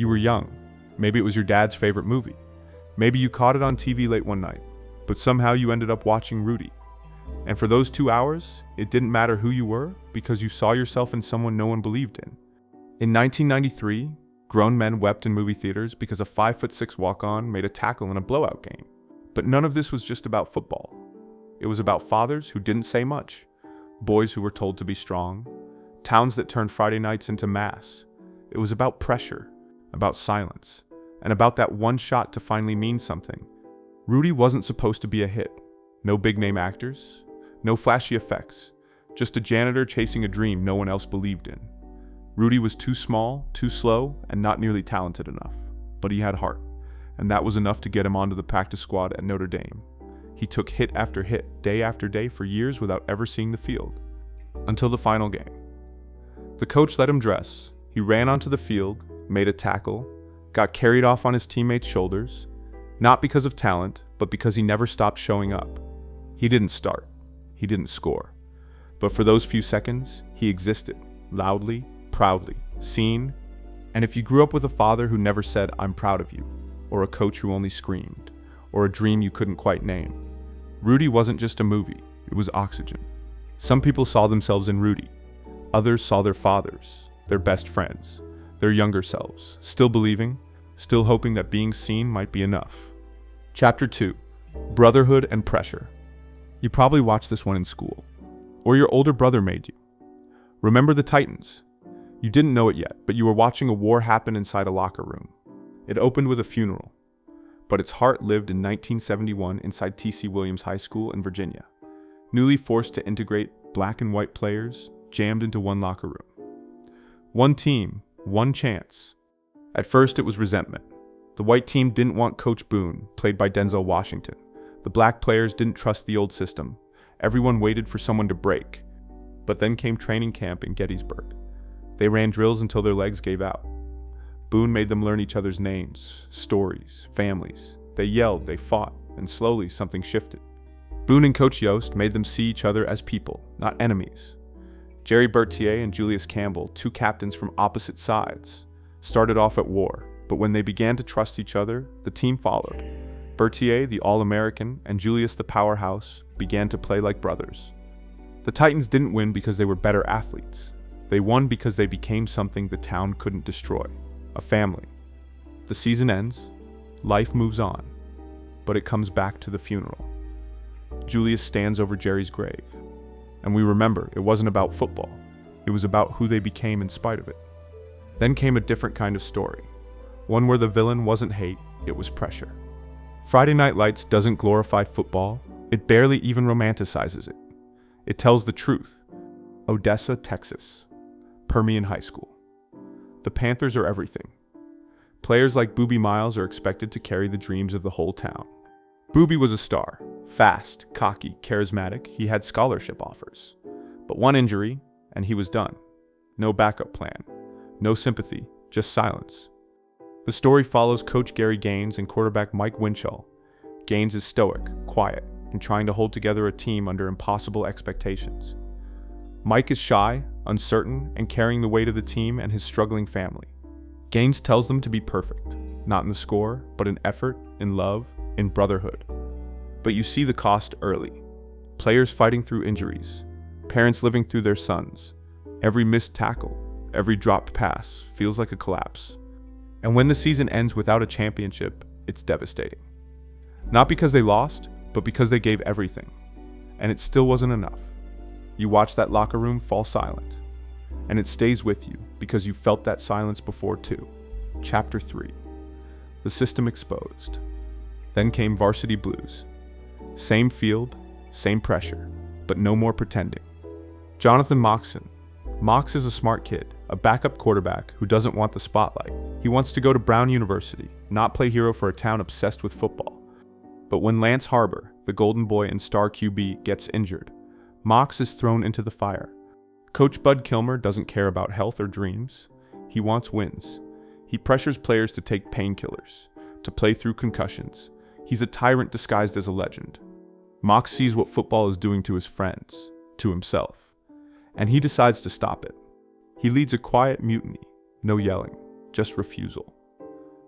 You were young. Maybe it was your dad's favorite movie. Maybe you caught it on TV late one night, but somehow you ended up watching Rudy. And for those 2 hours, it didn't matter who you were because you saw yourself in someone no one believed in. In 1993, grown men wept in movie theaters because a 5'6" walk-on made a tackle in a blowout game. But none of this was just about football. It was about fathers who didn't say much, boys who were told to be strong, towns that turned Friday nights into mass. It was about pressure, about silence, and about that one shot to finally mean something. Rudy wasn't supposed to be a hit. No big-name actors, no flashy effects, just a janitor chasing a dream no one else believed in. Rudy was too small, too slow, and not nearly talented enough. But he had heart, and that was enough to get him onto the practice squad at Notre Dame. He took hit after hit, day after day for years without ever seeing the field. Until the final game. The coach let him dress. He ran onto the field, made a tackle, got carried off on his teammates' shoulders, not because of talent, but because he never stopped showing up. He didn't start. He didn't score. But for those few seconds, he existed, loudly, proudly, seen. And if you grew up with a father who never said, "I'm proud of you," or a coach who only screamed, or a dream you couldn't quite name, Rudy wasn't just a movie, it was oxygen. Some people saw themselves in Rudy. Others saw their fathers, their best friends, their younger selves, still believing, still hoping that being seen might be enough. Chapter 2. Brotherhood and Pressure. You probably watched this one in school, or your older brother made you. Remember the Titans? You didn't know it yet, but you were watching a war happen inside a locker room. It opened with a funeral, but its heart lived in 1971 inside T.C. Williams High School in Virginia. Newly forced to integrate black and white players jammed into one locker room. One team, one chance. At first it was resentment. The white team didn't want Coach Boone, played by Denzel Washington. The black players didn't trust the old system. Everyone waited for someone to break. But then came training camp in Gettysburg. They ran drills until their legs gave out. Boone made them learn each other's names, stories, families. They yelled, they fought, and slowly something shifted. Boone and Coach Yost made them see each other as people, not enemies. Jerry Berthier and Julius Campbell, two captains from opposite sides, started off at war, but when they began to trust each other, the team followed. Berthier, the All-American, and Julius, the powerhouse, began to play like brothers. The Titans didn't win because they were better athletes. They won because they became something the town couldn't destroy, a family. The season ends, life moves on, but it comes back to the funeral. Julius stands over Jerry's grave, and we remember it wasn't about football. It was about who they became in spite of it. Then came a different kind of story, one where the villain wasn't hate, it was pressure. Friday Night Lights doesn't glorify football, it barely even romanticizes it. It tells the truth. Odessa, Texas. Permian High School. The Panthers are everything. Players like Boobie Miles are expected to carry the dreams of the whole town. Boobie was a star. Fast, cocky, charismatic, he had scholarship offers. But one injury, and he was done. No backup plan. No sympathy, just silence. The story follows Coach Gary Gaines and quarterback Mike Winchell. Gaines is stoic, quiet, and trying to hold together a team under impossible expectations. Mike is shy, uncertain, and carrying the weight of the team and his struggling family. Gaines tells them to be perfect, not in the score, but in effort, in love, in brotherhood. But you see the cost early. Players fighting through injuries, parents living through their sons. Every missed tackle, every dropped pass feels like a collapse. And when the season ends without a championship, it's devastating. Not because they lost, but because they gave everything. And it still wasn't enough. You watch that locker room fall silent. And it stays with you because you felt that silence before too. Chapter 3. The system exposed. Then came Varsity Blues. Same field, same pressure, but no more pretending. Jonathan Moxon. Mox is a smart kid, a backup quarterback who doesn't want the spotlight. He wants to go to Brown University, not play hero for a town obsessed with football. But when Lance Harbor, the golden boy and star QB, gets injured, Mox is thrown into the fire. Coach Bud Kilmer doesn't care about health or dreams. He wants wins. He pressures players to take painkillers, to play through concussions. He's a tyrant disguised as a legend. Mox sees what football is doing to his friends, to himself, and he decides to stop it. He leads a quiet mutiny, no yelling, just refusal.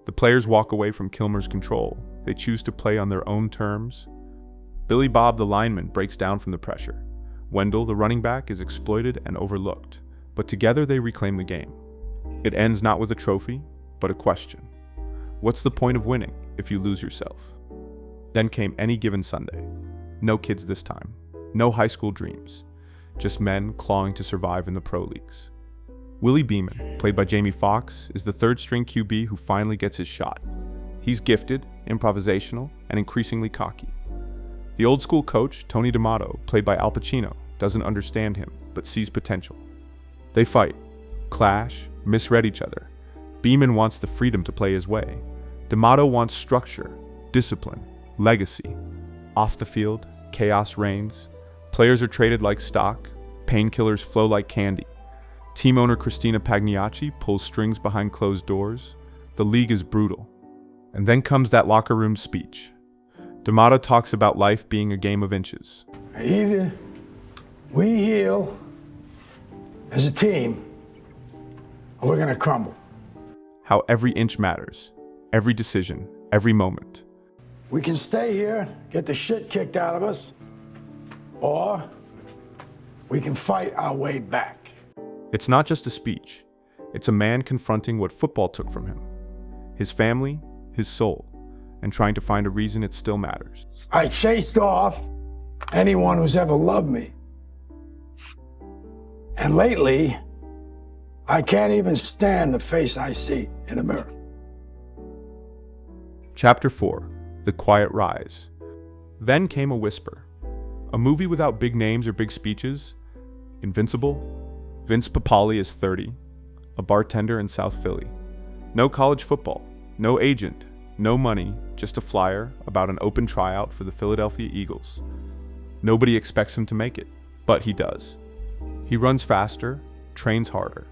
The players walk away from Kilmer's control. They choose to play on their own terms. Billy Bob, the lineman, breaks down from the pressure. Wendell, the running back, is exploited and overlooked, but together they reclaim the game. It ends not with a trophy, but a question. What's the point of winning if you lose yourself? Then came Any Given Sunday. No kids this time. No high school dreams. Just men clawing to survive in the pro leagues. Willie Beeman, played by Jamie Foxx, is the third-string QB who finally gets his shot. He's gifted, improvisational, and increasingly cocky. The old-school coach, Tony D'Amato, played by Al Pacino, doesn't understand him, but sees potential. They fight, clash, misread each other. Beeman wants the freedom to play his way. D'Amato wants structure, discipline, legacy. Off the field, chaos reigns. Players are traded like stock. Painkillers flow like candy. Team owner Christina Pagliacci pulls strings behind closed doors. The league is brutal. And then comes that locker room speech. D'Amato talks about life being a game of inches. Either we heal as a team, or we're gonna crumble. How every inch matters. Every decision, every moment. We can stay here, get the shit kicked out of us, or we can fight our way back. It's not just a speech. It's a man confronting what football took from him. His family, his soul, and trying to find a reason it still matters. I chased off anyone who's ever loved me. And lately, I can't even stand the face I see in a mirror. Chapter 4, The Quiet Rise. Then came a whisper. A movie without big names or big speeches. Invincible. Vince Papale is 30, a bartender in South Philly. No college football, no agent, no money, just a flyer about an open tryout for the Philadelphia Eagles. Nobody expects him to make it, but he does. He runs faster, trains harder.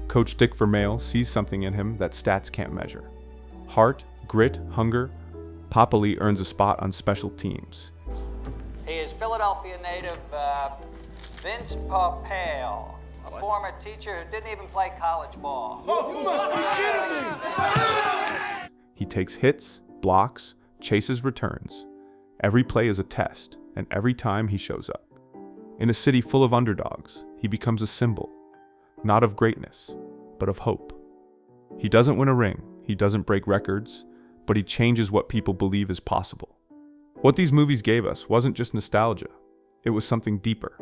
Coach Dick Vermeil sees something in him that stats can't measure. Heart, grit, hunger. Papale earns a spot on special teams. He is Philadelphia native Vince Papale, a former teacher who didn't even play college ball. Oh, you must be kidding me! He takes hits, blocks, chases returns. Every play is a test, and every time he shows up. In a city full of underdogs, he becomes a symbol, not of greatness, but of hope. He doesn't win a ring, he doesn't break records, but he changes what people believe is possible. What these movies gave us wasn't just nostalgia, it was something deeper.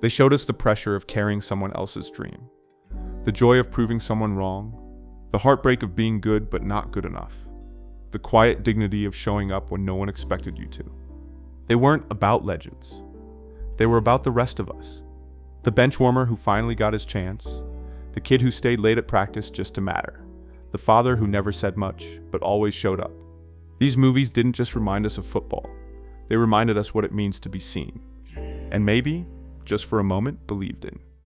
They showed us the pressure of carrying someone else's dream, the joy of proving someone wrong, the heartbreak of being good but not good enough, the quiet dignity of showing up when no one expected you to. They weren't about legends. They were about the rest of us. The bench warmer who finally got his chance, the kid who stayed late at practice just to matter, the father who never said much but always showed up. These movies didn't just remind us of football. They reminded us what it means to be seen. And maybe, just for a moment, believed in.